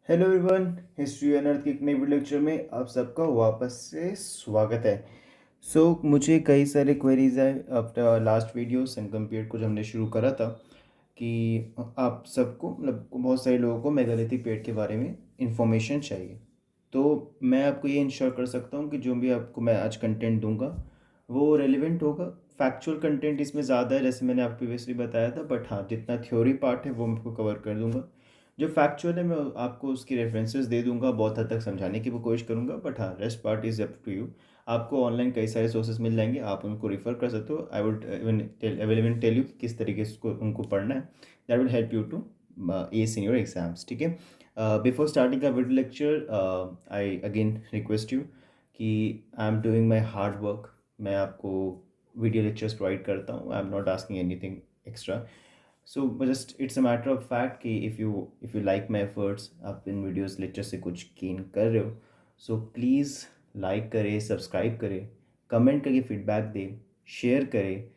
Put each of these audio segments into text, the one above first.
Hello everyone, history and earth के एक नए वीडियो लेक्चर में आप सबका वापस से स्वागत है। मुझे कई सारे क्वेरीज है after last videos and compare को जो हमने शुरू करा था कि आप सबको मतलब बहुत सारे लोगों को मेगालिथिक पीरियड के बारे में इंफॉर्मेशन चाहिए। तो मैं आपको ये इंश्योर कर सकता हूँ कि जो भी आपको मैं आज कंटेंट दूंगा वो रेलिवेंट होगा। फैक्चुअल कंटेंट इसमें ज़्यादा है जैसे मैंने आपको प्रीवियसली बताया था, बट हाँ, जितना थ्योरी पार्ट है वो मैं आपको कवर कर दूंगा। जो फैक्चुअल है मैं आपको उसकी रेफरेंसेस दे दूंगा, बहुत हद तक समझाने की वो कोशिश करूंगा, बट हाँ, rest part is up to you. आपको ऑनलाइन कई सारे सोर्सेज मिल जाएंगे, आप उनको रिफ़र कर सकते हो। I would even tell you किस तरीके से उनको पढ़ना है। That will help you to ace in your exams. ठीक है, बिफोर स्टार्टिंग का video lecture I again request you कि I am doing my hard work. मैं आपको वीडियो लेक्चर्स प्रोवाइड करता हूँ, I am not asking anything extra. Just it's a matter of fact कि if you like my efforts, आप इन videos lecture से कुछ गेन कर रहे हो, सो प्लीज़ लाइक करें, सब्सक्राइब करें, कमेंट करके फीडबैक दें, शेयर करें।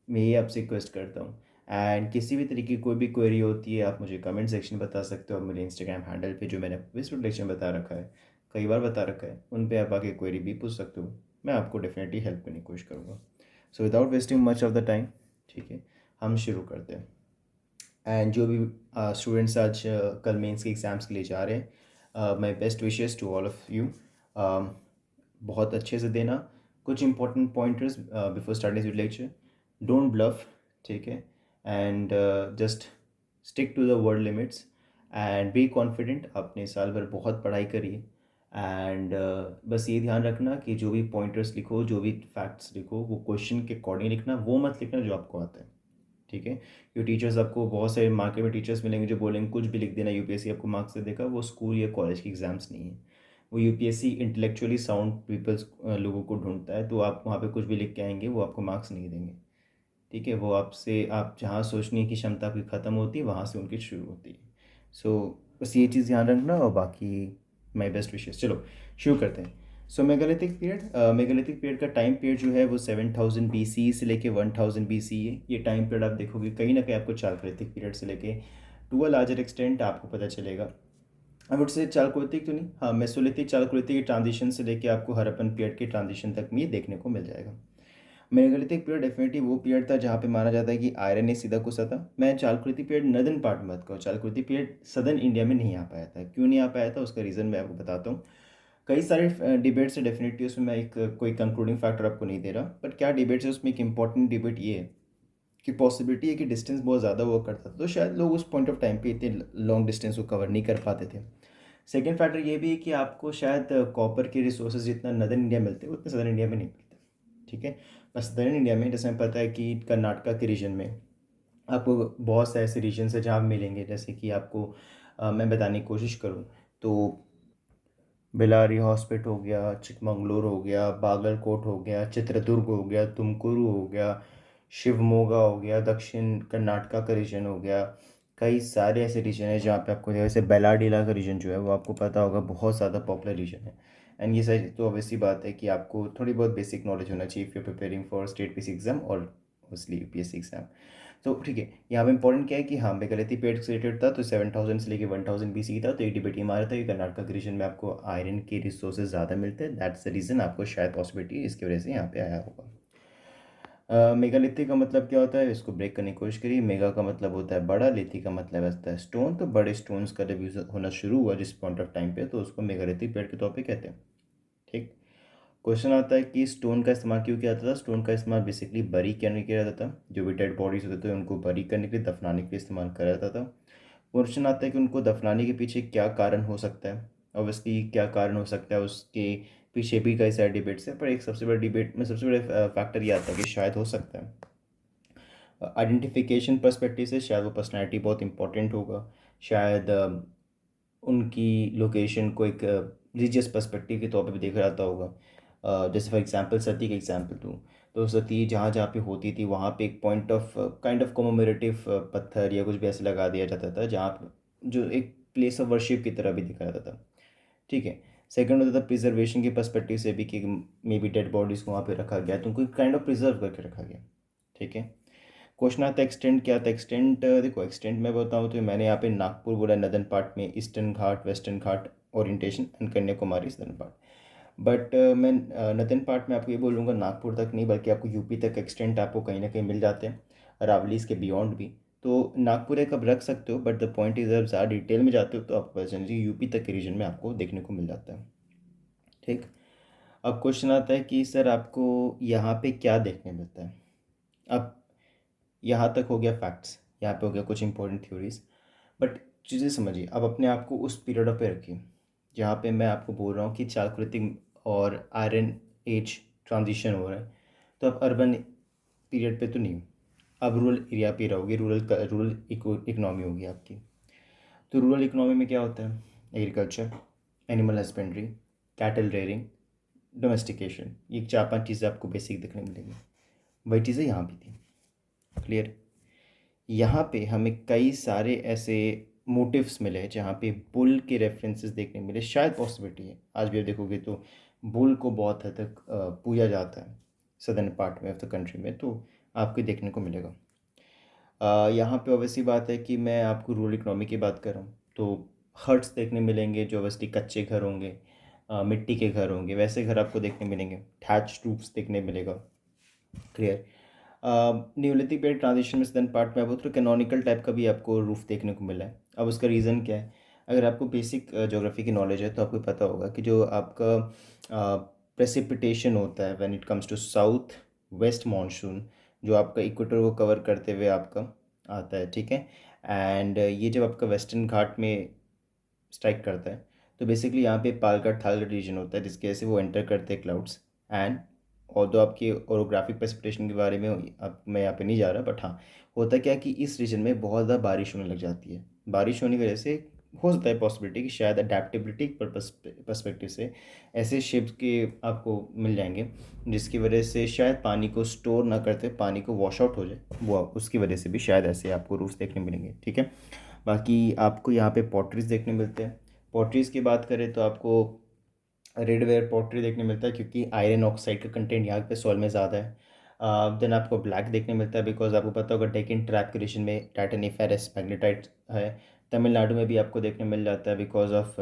मैं ये आपसे रिक्वेस्ट करता हूँ। एंड किसी भी तरीके की कोई भी क्वेरी होती है आप मुझे कमेंट सेक्शन में बता सकते हो। मेरे इंस्टाग्राम हैंडल पे जो मैंने इस लेक्चर में बता रखा है, कई बार बता रखा है, उन पे आप आके क्वेरी भी पूछ सकते हो। मैं आपको डेफिनेटली हेल्प करने की कोशिश करूँगा। So without wasting much of the time, ठीक है, हम शुरू करते हैं। एंड जो भी स्टूडेंट्स आज कल मेंस के एग्ज़ाम्स के लिए जा रहे हैं, my best wishes to all of you. बहुत अच्छे से देना। कुछ important pointers before starting this lecture: don't bluff, ठीक है, and just stick to the word limits and be confident. आपने साल भर बहुत पढ़ाई करी है एंड बस ये ध्यान रखना कि जो भी पॉइंटर्स लिखो, जो भी फैक्ट्स लिखो, वो क्वेश्चन के अकॉर्डिंग लिखना, वो मत लिखना जो आपको आता है। ठीक है, ये टीचर्स आपको बहुत सारे मार्केट में टीचर्स मिलेंगे जो बोलेंगे कुछ भी लिख देना, यूपीएससी आपको मार्क्स से देगा। वो स्कूल या कॉलेज की एग्जाम्स नहीं है। वो यूपीएससी इंटेलेक्चुअली साउंड पीपल्स लोगों को ढूंढता है। तो आप वहाँ पे कुछ भी लिख के आएंगे, वो आपको मार्क्स नहीं देंगे। ठीक है, वो आपसे, आप जहाँ सोचने की क्षमता आपकी ख़त्म होती है वहाँ से उनकी शुरू होती है। बस ये चीज़ ध्यान रखना, और बाकी माई बेस्ट विशेस। चलो शुरू करते हैं। मेगालिथिक पीरियड का टाइम पीरियड जो है वो 7000 BC से लेके 1000 BC है। ये टाइम पीरियड आप देखोगे कहीं ना कहीं आपको चालकोलिथिक पीरियड से लेके टू अ लार्जर एक्सटेंट आपको पता चलेगा। आई वुड से चालकोलिथिक तो नहीं, हाँ, मेसोलिथिक चालकोलिथिक के ट्रांजिशन से लेके आपको हड़प्पन पीरियड के ट्रांजिशन तक में ये देखने को मिल जाएगा। मेगालिथिक पीरियड डेफिनेटली वो पीरियड था जहाँ पे माना जाता है कि आयरन ने सीधा घुसा था। मैं चालकोलिथिक पीरियड नदन पार्ट में बात करूँ, चालकोलिथिक पीरियड सदर्न इंडिया में नहीं आ पाया था। क्यों नहीं आ पाया था उसका रीज़न मैं आपको बताता हूँ। कई सारे डिबेट्स है डेफिनेटली, उसमें मैं एक कोई कंक्लूडिंग फैक्टर आपको नहीं दे रहा, बट क्या डिबेट्स है उसमें एक इंपॉर्टेंट डिबेट ये है कि पॉसिबिलिटी है कि डिस्टेंस बहुत ज़्यादा हुआ करता था, तो शायद लोग उस पॉइंट ऑफ टाइम पे इतने लॉन्ग डिस्टेंस को कवर नहीं कर पाते थे। सेकेंड फैक्टर ये भी है कि आपको शायद कॉपर के रिसोर्सेज जितना नदर्न इंडिया मिलते हैं उतने सदर्न इंडिया में नहीं मिलते। ठीक है, बस सदर्न इंडिया में जैसे हमें पता है कि कर्नाटका के रीजन में आपको बहुत से ऐसे रीजन है जहाँ मिलेंगे, जैसे कि आपको मैं बताने की कोशिश करूँ तो बेलारी हॉस्पिट हो गया, चिकमंगलूर हो गया, बागलकोट हो गया, चित्रदुर्ग हो गया, तुमकुरू हो गया, शिवमोगा हो गया, दक्षिण कर्नाटका का रीजन हो गया। कई सारे ऐसे रीजन है जहाँ पे आपको, जैसे बेलाडीला का रीजन जो है वो आपको पता होगा बहुत ज़्यादा पॉपुलर रीजन है। एंड ये सारी तो ऑब्वियसली बात है कि आपको थोड़ी बहुत बेसिक नॉलेज होना चाहिए if you preparing for state PC exam और मोस्टली यूपीएससी एग्जाम। तो ठीक है, यहाँ पे इंपॉर्टेंट क्या है कि हाँ, मेगालिथिक पीरियड से रिलेटेड था तो 7000 से लेके 1000 BC था। तो एक डिबेट ये मारा था कि कर्नाटका के रीजन में आपको आयरन के रिसोर्सेज ज़्यादा मिलते हैं, दैट्स द रीज़न आपको शायद पॉसिबिलिटी इसकी वजह से यहाँ पे आया होगा। मेगालिथिक का मतलब क्या होता है, इसको ब्रेक करने की कोशिश करिए। मेगा का मतलब होता है बड़ा, लिथी का मतलब होता है स्टोन। तो बड़े स्टोन्स का जब यूज होना शुरू हुआ जिस पॉइंट ऑफ टाइम पे, तो उसको मेगालिथिक पीरियड के तौर पे कहते हैं। ठीक, क्वेश्चन आता है कि स्टोन का इस्तेमाल क्यों किया जाता था। स्टोन का इस्तेमाल बेसिकली बरी करने के लिए जाता था। जो भी डेड बॉडीज होते थे उनको बरी करने के लिए, दफनाने के लिए इस्तेमाल करा जाता था। क्वेश्चन आता है कि उनको दफनाने के पीछे क्या कारण हो सकता है। ऑब्वियसली क्या कारण हो सकता है उसके पीछे भी कई सारे डिबेट्स हैं, पर एक सबसे बड़ा डिबेट में सबसे बड़ा फैक्टर ये आता है कि शायद हो सकता है आइडेंटिफिकेशन पर्सपेक्टिव से शायद वो पर्सनैलिटी बहुत इंपॉर्टेंट होगा। शायद उनकी लोकेशन को एक रिलीजियस पर्सपेक्टिव के तौर पे भी देखा जाता होगा। जैसे फॉर एग्जांपल सती का एग्जांपल दूँ, तो सती जहाँ जहाँ पे होती थी वहाँ पे एक पॉइंट ऑफ काइंड ऑफ कॉमोमेरेटिव पत्थर या कुछ भी ऐसे लगा दिया जाता था, जहाँ जो एक प्लेस ऑफ वर्शिप की तरह भी दिखा जाता था। ठीक है, सेकंड होता था प्रिजर्वेशन के पर्सपेक्टिव से भी कि मे बी डेड बॉडीज़ को वहाँ पे रखा गया तो उनको काइंड ऑफ प्रिजर्व करके रखा गया। ठीक है, क्वेश्चन आता है एक्सटेंट क्या था। एक्सटेंट देखो, एक्सटेंट मैं बताऊँ तो मैंने यहाँ पे नागपुर बोला नदन पार्ट में, eastern Ghat, western Ghat orientation and Kanyakumari eastern part. But मैं नदन पार्ट में आपको ये बोलूँगा नागपुर तक नहीं, बल्कि आपको यूपी तक एक्सटेंट आपको कहीं ना कहीं मिल जाते हैं, अरावली इसके बियॉन्ड भी। तो नागपुर एक आप रख सकते हो, बट द पॉइंट इज, आप ज़्यादा डिटेल में जाते हो तो आपको पता चलिए यूपी तक के रीजन में आपको देखने को मिल जाता है। ठीक। अब क्वेश्चन आता है कि सर आपको यहाँ पे क्या देखने मिलता है। अब यहाँ तक हो गया फैक्ट्स, यहाँ पे हो गया कुछ इंपॉर्टेंट थ्योरीज, बट चीज़ें समझिए। अब अपने आप को उस पीरियड पे रखिए जहाँ पे मैं आपको बोल रहा हूँ कि चालकृतिक और आयरन एज ट्रांजिशन हो रहा है। तो अब अर्बन पीरियड पे तो नहीं, अब रूरल एरिया पे रहोगे, रूरल इकोनॉमी होगी आपकी। तो रूरल इकोनॉमी में क्या होता है, agriculture, animal husbandry, cattle rearing, domestication, ये 4-5 चीज़ें आपको बेसिक देखने मिलेंगी। वही चीज़ें यहाँ भी थी। क्लियर। यहाँ पे हमें कई सारे ऐसे मोटिव्स मिले जहाँ पे बुल के रेफरेंसेस देखने मिले। शायद पॉसिबिलिटी है, आज भी आप देखोगे तो बुल को बहुत हद तक पूजा जाता है सदर्न पार्ट में ऑफ द कंट्री में, तो आपको देखने को मिलेगा। यहाँ पे ऑब्वियसली बात है कि मैं आपको रूरल इकोनॉमी की बात कर रहा हूँ, तो हट्स देखने मिलेंगे जो ऑब्वियसली कच्चे घर होंगे, मिट्टी के घर होंगे, वैसे घर आपको देखने मिलेंगे। थैच रूफ्स देखने मिलेगा। क्लियर। न्यूलिथिक पीरियड ट्रांजिशन में सदर्न पार्ट में आप तो कैनोनिकल टाइप का भी आपको रूफ देखने को मिला है। अब उसका रीज़न क्या है, अगर आपको बेसिक ज्योग्राफी की नॉलेज है तो आपको पता होगा कि जो आपका प्रेसिपिटेशन होता है when it comes to south west monsoon, जो आपका इक्वेटर को कवर करते हुए आपका आता है, ठीक है। एंड ये जब आपका वेस्टर्न घाट में स्ट्राइक करता है तो बेसिकली यहाँ पे पालगढ़ थालगढ़ रीजन होता है, जिसकी वजह से वो एंटर करते हैं क्लाउड्स। एंड और दो आपके ओरोग्राफिक प्रेसिपिटेशन के बारे में अब मैं यहाँ पे नहीं जा रहा, बट हाँ, होता क्या है कि इस रीजन में बहुत ज़्यादा बारिश होने लग जाती है। बारिश होने की वजह से हो सकता है पॉसिबिलिटी कि शायद अडेप्टेबिलिटी पर्सपेक्टिव से ऐसे शिप्स के आपको मिल जाएंगे जिसकी वजह से शायद पानी को स्टोर ना करते पानी को वॉश आउट हो जाए, वो उसकी वजह से भी शायद ऐसे आपको रूफ्स देखने मिलेंगे। ठीक है। बाकी आपको यहाँ पे पॉटरीज देखने मिलते हैं। पॉटरीज की बात करें तो आपको रेडवेयर पॉटरी देखने मिलता है क्योंकि आयरन ऑक्साइड का कंटेंट यहाँ पे सॉइल में ज़्यादा है। देन आपको ब्लैक देखने मिलता है बिकॉज आपको पता होगा डेक्कन ट्रैप के रीजन में टाइटेनिफेरस मैग्नेटाइट है। तमिलनाडु में भी आपको देखने मिल जाता है because of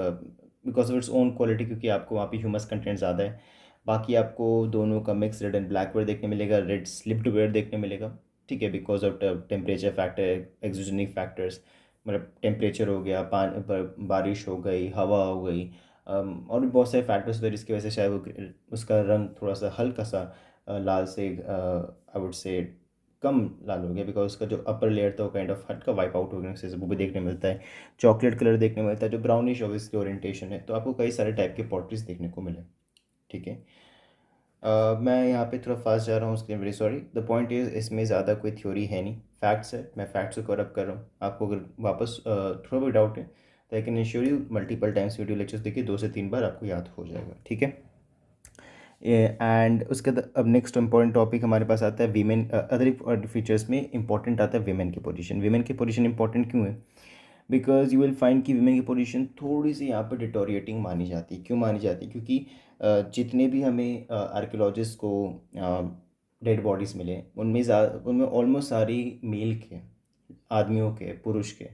its own quality, क्योंकि आपको वहाँ पे ह्यूमस कंटेंट ज़्यादा है। बाकी आपको दोनों का mix red and black ware देखने मिलेगा, रेड स्लिप्ड वेयर देखने मिलेगा। ठीक है, because of temperature factor, exogenic factors, मतलब टेम्परेचर हो गया, बारिश हो गई, हवा हो गई, और भी बहुत सारे फैक्टर्स होते हैं जिसकी वजह से शायद उसका रंग थोड़ा सा हल्का सा लाल से आई वुड से कम लाल हो गया, बिकॉज उसका जो अपर लेयर था वो काइंड ऑफ हल्का वाइप आउट हो गया, उससे वो भी देखने मिलता है। चॉकलेट कलर देखने मिलता है जो ब्राउनिश हो इसकी ओरिएंटेशन है। तो आपको कई सारे टाइप के पॉटरीज देखने को मिले। ठीक है। मैं यहाँ पे थोड़ा फास्ट जा रहा हूँ, उसके लिए very sorry. The point is इसमें ज़्यादा कोई थ्योरी है नहीं, फैक्ट्स है, मैं फैक्ट्स को कवर अप कर रहा हूँ। आपको अगर वापस थोड़ा भी डाउट है तो I can ensure you multiple times video lectures देखिए, 2 से 3 बार आपको याद हो जाएगा। ठीक है। एंड उसके अब नेक्स्ट इंपॉर्टेंट टॉपिक हमारे पास आता है वीमेन। अदर फीचर्स में इंपॉर्टेंट आता है वीमेन की पोजीशन। वीमेन की पोजीशन इंपॉर्टेंट क्यों है, बिकॉज यू विल फाइंड कि वीमेन की पोजीशन थोड़ी सी यहाँ पर डिटोरिएटिंग मानी जाती है। क्यों मानी जाती है, क्योंकि जितने भी हमें आर्कियोलॉजिस्ट को डेड बॉडीज़ मिले उनमें ऑलमोस्ट सारी मेल के, आदमियों के, पुरुष के।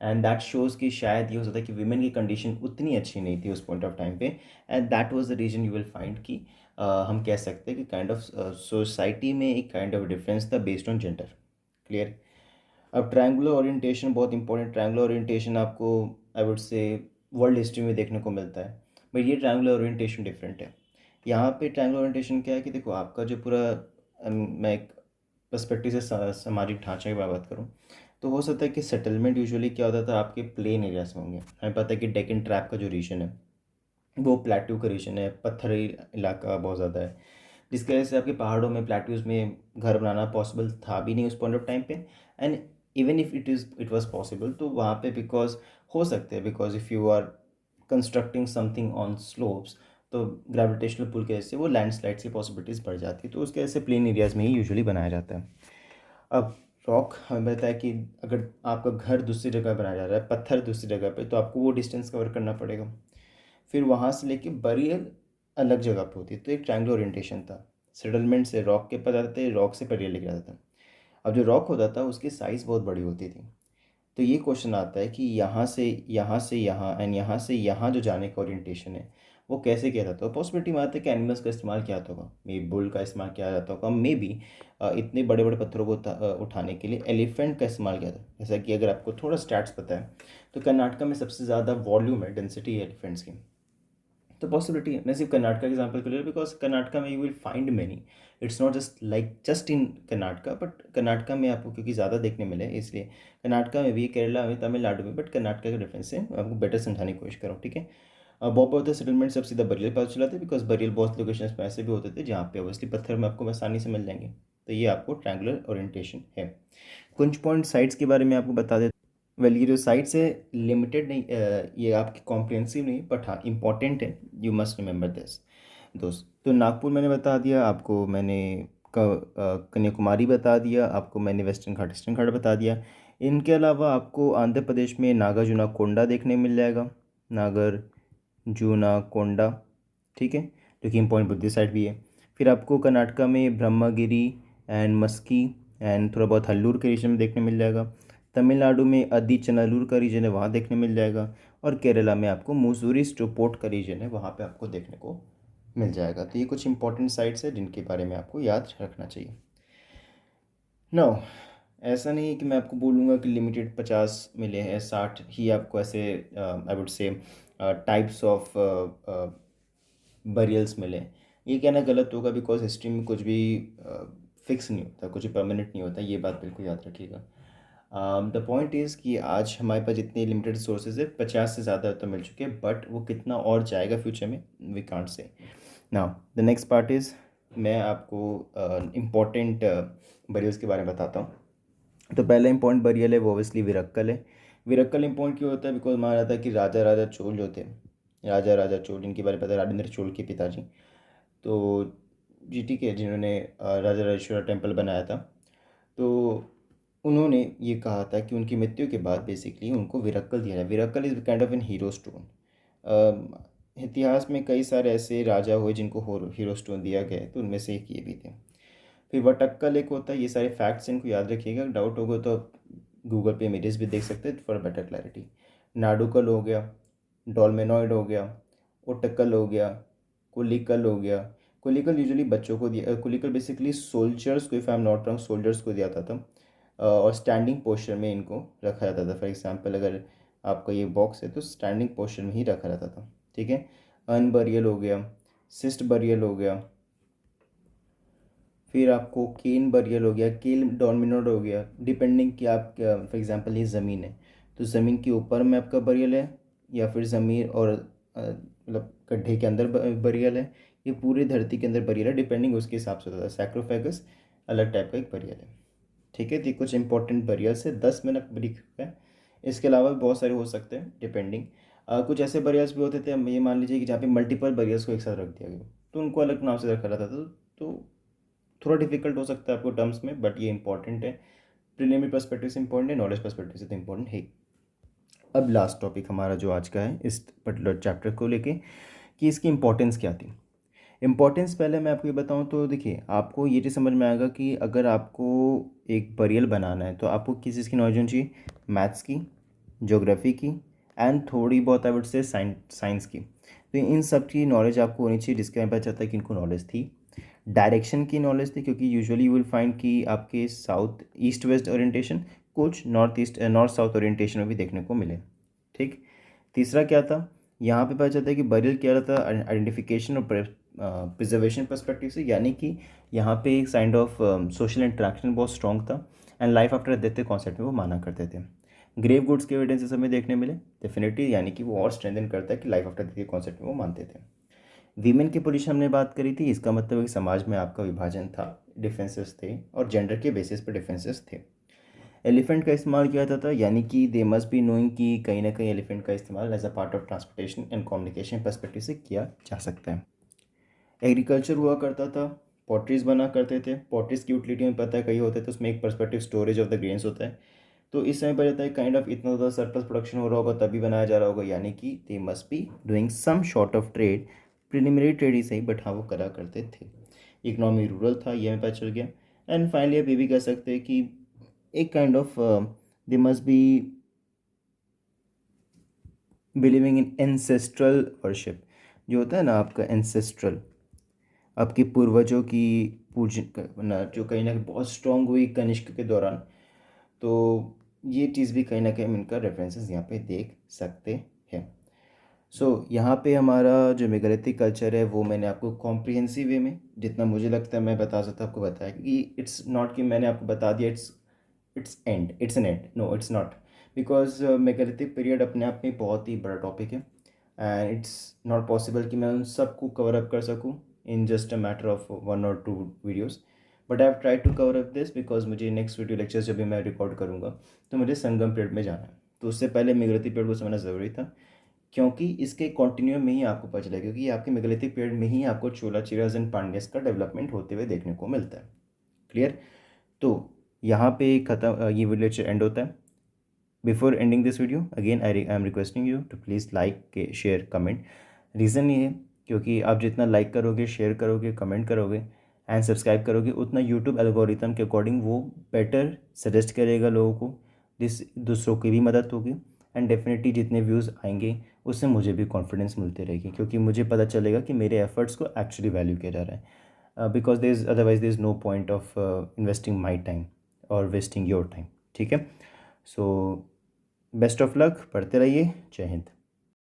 एंड दैट शोज़ कि शायद ये हो सकता है कि विमेन की कंडीशन उतनी अच्छी नहीं थी उस पॉइंट ऑफ टाइम पे। And that was the reason you will find कि हम कह सकते हैं कि काइंड ऑफ सोसाइटी में एक काइंड ऑफ डिफरेंस था बेस्ड ऑन जेंडर। क्लियर। अब ट्रायंगुलर ओरिएंटेशन बहुत इंपॉर्टेंट। ट्रायंगुलर ओरिएंटेशन आपको I would say world history में देखने को मिलता है, बट ये ट्रायंगुलर ओरिएंटेशन डिफरेंट है। यहाँ पे ट्रायंगुलर ओरिएंटेशन क्या है कि देखो आपका जो पूरा मैं एक पर्सपेक्टिव से सामाजिक ढांचे की बात करूँ तो हो सकता है कि सेटलमेंट यूजुअली क्या होता था आपके प्लेन एरियाज में होंगे। हमें पता है कि डेक्कन ट्रैप का जो रीजन है वो प्लेट्यू का रीजन है, पत्थरी इलाका बहुत ज़्यादा है, जिसकी वजह से आपके पहाड़ों में प्लेट्यूज में घर बनाना पॉसिबल था भी नहीं उस पॉइंट ऑफ टाइम पे। And even if it was possible तो वहाँ पे बिकॉज हो सकते हैं, because if you are constructing something on slopes तो ग्रेविटेशनल पुल की वजह से वो लैंडस्लाइड्स की पॉसिबिलिटीज़ बढ़ जाती है, तो उसके वजह से प्लेन एरियाज़ में ही यूजुअली बनाया जाता है। अब रॉक हमें बताया कि अगर आपका घर दूसरी जगह बनाया जा रहा है, पत्थर दूसरी जगह पे, तो आपको वो डिस्टेंस कवर करना पड़ेगा। फिर वहाँ से लेके बरियल अलग जगह पे होती है, तो एक ट्रायंगल ओरिएंटेशन था। सेटलमेंट से रॉक के पास जाते थे, रॉक से बरियल लेके जाता था। अब जो रॉक होता था उसकी साइज़ बहुत बड़ी होती थी। तो ये क्वेश्चन आता है कि यहाँ से यहाँ से यहाँ एंड यहाँ से यहाँ जो जाने का ओरिएंटेशन है वो कैसे किया जाता है। पॉसिबिलिटी में आता है कि एनिमल्स का इस्तेमाल किया जाता होगा, मे बी बुल का इस्तेमाल किया जाता होगा, मे बी इतने बड़े बड़े पत्थरों को उठाने के लिए एलिफेंट का इस्तेमाल किया जाता है। जैसा कि अगर आपको थोड़ा स्टैट्स पता है तो कर्नाटका में सबसे ज़्यादा वॉल्यूम है, डेंसिटी है एलिफेंट्स की। तो पॉसिबिलिटी है, मैं सिर्फ कर्नाटका के एग्जाम्पल के लिए, बिकॉज कर्नाटका में you will find many, it's not just like just in Karnataka, but Karnataka में आपको क्योंकि ज़्यादा देखने मिले इसलिए कर्नाटका में भी, केरला में, तमिलनाडु में, बट कर्नाटका के डिफरेंस से आपको बेटर समझाने की कोशिश करूँ, ठीक है। बहुत बहुत सेटलमेंट सब सीधा बरियल पास चलाते हैं, बिकॉज बरियल बहुत लोकेशन में ऐसे भी होते थे जहाँ पे ऑब्वियसली पत्थर में आपको आसानी से मिल जाएंगे। तो ये आपको ट्रायंगुलर ओरिएंटेशन है। कुछ पॉइंट साइट्स के बारे में आपको बता दें। वेल, ये जो साइट्स है लिमिटेड नहीं, ये आपकी कॉम्प्रिहेंसिव नहीं, बट हाँ इंपॉर्टेंट है, यू मस्ट रिमेंबर दिस दोस्त। तो नागपुर मैंने बता दिया आपको, मैंने कन्याकुमारी बता दिया आपको, मैंने वेस्टर्न घाट ईस्टर्न घाट बता दिया। इनके अलावा आपको आंध्र प्रदेश में नागार्जुना कोंडा देखने मिल जाएगा, नागार्जुना कोंडा, ठीक है, जो कि इम्पॉर्टेंट बुद्धिस्ट साइट भी है। फिर आपको कर्नाटका में ब्रह्मगिरी एंड मस्की एंड थोड़ा बहुत हल्लूर के रीजन में देखने मिल जाएगा। तमिलनाडु में अदिचनालूर का रीजन है, वहाँ देखने मिल जाएगा। और केरला में आपको मुसूरी स्टोपोर्ट का रीजन है, वहाँ पे आपको देखने को मिल जाएगा। तो ये कुछ इंपॉर्टेंट साइट्स है जिनके बारे में आपको याद रखना चाहिए। नो, ऐसा नहीं है कि मैं आपको बोलूँगा कि लिमिटेड 50 मिले हैं, 60 ही आपको ऐसे I would say types of burials मिले। ये कहना गलत होगा, बिकॉज हिस्ट्री में कुछ भी फिक्स नहीं होता, कुछ परमानेंट नहीं होता, ये बात बिल्कुल याद रखिएगा। द पॉइंट इज़ कि आज हमारे पास जितने लिमिटेड सोर्सेज है 50 से ज़्यादा तो मिल चुके हैं, बट वो कितना और जाएगा फ्यूचर में we can't say. Now the next part is, मैं आपको इम्पॉर्टेंट बरियल्स के बारे में बताता हूँ। तो पहला इंपॉर्टेंट बरियल है वो ऑब्वियसली विरक्कल है। विरक्कल इंपॉर्टेंट क्यों होता है, बिकॉज माना जाता है कि राजा राजा चोल जो थे, राजा राजा चोल जिनके बारे में पता है, राजेंद्र चोल के पिताजी, तो जी ठीक है, जिन्होंने राजा राजेश्वरा टेम्पल बनाया था, तो उन्होंने ये कहा था कि उनकी मृत्यु के बाद बेसिकली उनको विरक्कल दिया जाए। Virakkal is kind of an hero stone. इतिहास में कई सारे ऐसे राजा हुए जिनको हीरो स्टोन दिया गया है, तो उनमें से एक ये भी थे। फिर वटक्कल एक होता है, ये सारे फैक्ट्स इनको याद रखिएगा, डाउट होगा तो आप गूगल पे इमेजेस भी देख सकते हैं फॉर बेटर क्लैरिटी। नाडुकल हो गया, डोलमेनॉइड हो गया, ओटक्कल हो गया, कुलिकल हो गया। कुलिकल यूजुअली बच्चों को दिया, कुलिकल बेसिकली सोल्जर्स को, if I am not wrong, soldiers को दिया जाता था। और स्टैंडिंग पोस्चर में इनको रखा जाता था। फॉर एग्जांपल अगर आपका ये बॉक्स है तो स्टैंडिंग पोस्चर में ही रखा जाता था, ठीक है। अर्न बरियल हो गया, सिस्ट बरियल हो गया, फिर आपको केन बरियल हो गया, केल डोमिनोड हो गया, डिपेंडिंग कि आप फॉर एग्जांपल ये ज़मीन है तो ज़मीन के ऊपर में आपका बरियल है, या फिर ज़मीन और मतलब गड्ढे के अंदर बरियल है, ये पूरी धरती के अंदर बरियल है, डिपेंडिंग उसके हिसाब से होता है। सैक्रोफेगस अलग टाइप का एक बरियल है, ठीक है। तो ये कुछ इंपॉर्टेंट बरियल्स है, 10 मिनट ब्रीफ है। इसके अलावा भी बहुत सारे हो सकते हैं डिपेंडिंग। कुछ ऐसे बरियल्स भी होते थे, हम ये मान लीजिए कि जहाँ पे मल्टीपल बरियल्स को एक साथ रख दिया गया, तो उनको अलग नाम से रखा जाता था। तो थोड़ा डिफिकल्ट हो सकता है आपको टर्म्स में, बट ये इंपॉर्टेंट है, प्रीलिमिनरी पर्सपेक्टिव से इंपॉर्टेंट है, नॉलेज पर्सपेक्टिव से तो इंपॉर्टेंट है। अब लास्ट टॉपिक हमारा जो आज का है इस पर्टिकुलर चैप्टर को लेके, कि इसकी इंपॉर्टेंस क्या थी। इम्पॉर्टेंस पहले मैं आपको ये बताऊँ तो देखिए, आपको ये चीज़ समझ में आएगा कि अगर आपको एक बरियल बनाना है तो आपको किस चीज़ की नॉलेज होनी चाहिए, मैथ्स की, ज्योग्राफी की, एंड थोड़ी बहुत आई वुड से साइंस की। तो इन सब की नॉलेज आपको होनी चाहिए, जिसके बारे में पता चलता है कि इनको नॉलेज थी। डायरेक्शन की नॉलेज थी, क्योंकि यूजुअली यू विल फाइंड कि आपके साउथ ईस्ट वेस्ट ओरिएंटेशन कुछ नॉर्थ साउथ ओरिएंटेशन में भी देखने को मिले, ठीक। तीसरा क्या था, यहाँ पे पता चलता है कि बरियल क्या रहता है, आइडेंटिफिकेशन और प्रिजर्वेशन पर्सपेक्टिव से, यानी कि यहाँ पे एक काइंड ऑफ सोशल इंटरेक्शन बहुत स्ट्रॉन्ग था, एंड लाइफ आफ्टर डेथ के कॉन्सेप्ट में वो माना करते थे। ग्रेव गुड्स के एविडेंसेस हमें देखने मिले डेफिनेटली, यानी कि वो और स्ट्रेंथन करता है कि लाइफ आफ्टर डेथ के कॉन्सेप्ट में वो मानते थे। वीमेन की पोजीशन हमने बात करी थी, इसका मतलब है कि समाज में आपका विभाजन था, डिफरेंसेस थे, और जेंडर के बेसिस पर डिफरेंसेस थे। एलिफेंट का इस्तेमाल किया जाता था, यानी कि दे मस्ट बी नोइंग कि कहीं ना कहीं एलिफेंट का इस्तेमाल as a part of transportation and communication perspective से किया जा सकता है। एग्रीकल्चर हुआ करता था, पॉटरीज बना करते थे। पॉटरीज की यूटिलिटी में पता है कई होते थे, उसमें एक perspective storage of the grains होता है। तो इस समय पर रहता है काइंड ऑफ इतना ज़्यादा सरप्लस प्रोडक्शन हो रहा होगा तभी बनाया जा रहा होगा, यानी कि they must be doing some sort of trade, preliminary trade ही सही, बट हाँ वो करा करते थे। इकनॉमी रूरल था, ये हमें पता चल गया। एंड फाइनली आप ये भी कह सकते हैं कि एक kind of they must B believing in ancestral worship, जो होता है ना आपका एंसेस्ट्रल, आपके पूर्वजों की पूजन करना, जो कहीं ना कहीं बहुत स्ट्रांग हुई कनिष्क के दौरान। तो ये चीज़ भी कहीं ना कहीं हम इनका रेफरेंसेस यहाँ पे देख सकते हैं। यहाँ पे हमारा जो मेगालिथिक कल्चर है वो मैंने आपको कॉम्प्रिहेंसिव वे में जितना मुझे लगता है मैं बता सकता आपको बताया, कि इट्स नॉट कि मैंने आपको बता दिया it's an end, no it's not, because megalithic period अपने आप में बहुत ही बड़ा टॉपिक है एंड इट्स नॉट पॉसिबल कि मैं उन सबको कवर अप कर सकूँ in just a matter of 1 और 2 videos. But I have try to cover up this because मुझे नेक्स्ट वीडियो लेक्चर जब भी मैं रिकॉर्ड करूँगा तो मुझे संगम पीरियड में जाना है, तो उससे पहले मेगालिथिक पीरियड को समझना ज़रूरी था, क्योंकि इसके कंटिन्यू में ही आपको पता चलेगा, क्योंकि आपके मेगालिथिक पीरियड में ही आपको चोला चीराज एंड पांड्यस का डेवलपमेंट होते हुए देखने को मिलता है। क्लियर? तो यहाँ पे खत्म, ये वीडियो लेक्चर एंड होता है। Before ending this video again I am requesting you to please like share comment. Reason ये है क्योंकि आप जितना लाइक करोगे, शेयर करोगे, कमेंट करोगे एंड सब्सक्राइब करोगे, उतना यूट्यूब एल्गोरिथम के अकॉर्डिंग वो बेटर सजेस्ट करेगा लोगों को, जिस दूसरों की भी मदद होगी एंड डेफिनेटली जितने व्यूज़ आएंगे उससे मुझे भी कॉन्फिडेंस मिलती रहेगी, क्योंकि मुझे पता चलेगा कि मेरे एफर्ट्स को एक्चुअली वैल्यू किया जा रहा है, because there is otherwise there is no point of investing my time और वेस्टिंग योर टाइम। ठीक है? सो बेस्ट ऑफ लक, पढ़ते रहिए। जय हिंद।